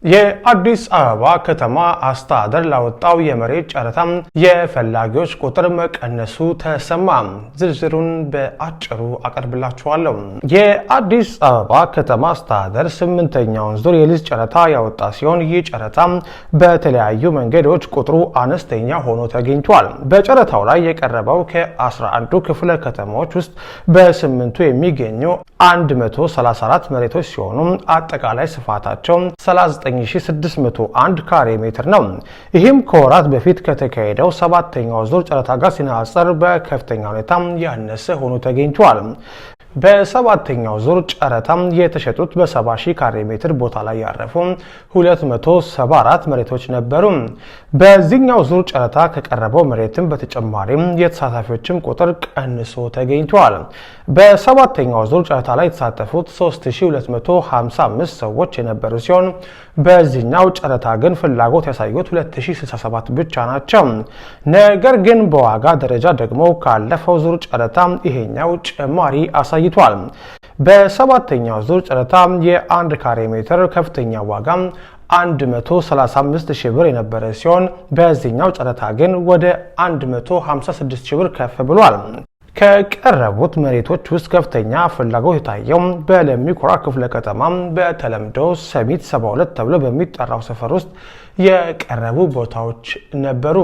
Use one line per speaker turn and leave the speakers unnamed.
የአዲስ አበባ ከተማ አስተዳደር ላወጣው የመሬት ጨረታ የፈላጊዎች ቁጥር መቀነሱ ተሰማ። ዝርዝሩን በአጭሩ አቀርብላችኋለሁ። የአዲስ አበባ ከተማ አስተዳደር 8ኛውን ዙር የሊዝ ጨረታ ያወጣ ሲሆን ይህ ጨረታ በተለያዩ መንገዶች ቁጥሩ አነስተኛ ሆኖ ተገኝቷል። በጨረታው ላይ የቀረበው ከ11ዱ ክፍለ ከተሞች ውስጥ በ8ቱ የሚገኙ 134 መሬቶች ሲሆኑ አጠቃላይ ስፋታቸው 39601 ካሬ ሜትር ነው። ይህም ከወራት በፊት ከተካሄደው 7ኛው ዙር ጨረታ ጋር ሲነጻጸር በከፍተኛ ሁኔታ ያነሰ ሆኖ ተገኝቷል። በ7ኛው ዙር ጨረታ የተሸጡት በ70,000 ካሬ ሜትር ቦታ ላይ ያረፉ 274 መሬቶች ነበሩ። በዚህኛው ዙር ጨረታ ከቀረበው መሬትም በተጨማሪም የተሳታፊዎችም ቁጥር ቀንሶ ተገኝቷል። በ7ኛው ዙር ጨረታ ላይ የተሳተፉት 3255 ሰዎች የነበሩ ሲሆን በዚህኛው ጨረታ ግን ፍላጎት ያሳዩት 2067 ብቻ ናቸው። ነገር ግን በዋጋ ደረጃ ደግሞ ካለፈው ዙር ጨረታ ይሄኛው ጭማሪ አሳይቷል። በ7ኛው ዙር ጨረታ የ1 ካሬ ሜትር ከፍተኛ ዋጋ 135,000 ብር የነበረ ሲሆን በዚህኛው ጨረታ ግን ወደ 156,000 ብር ከፍ ብሏል። ከቀረቡት መሬቶች ውስጥ ከፍተኛ ፍላጎት የታየው በለሚ ኩራ ክፍለ ከተማ በተለምዶ ሰሚት 72 ተብሎ በሚጠራው ሰፈር ውስጥ የቀረቡ ቦታዎች ነበሩ።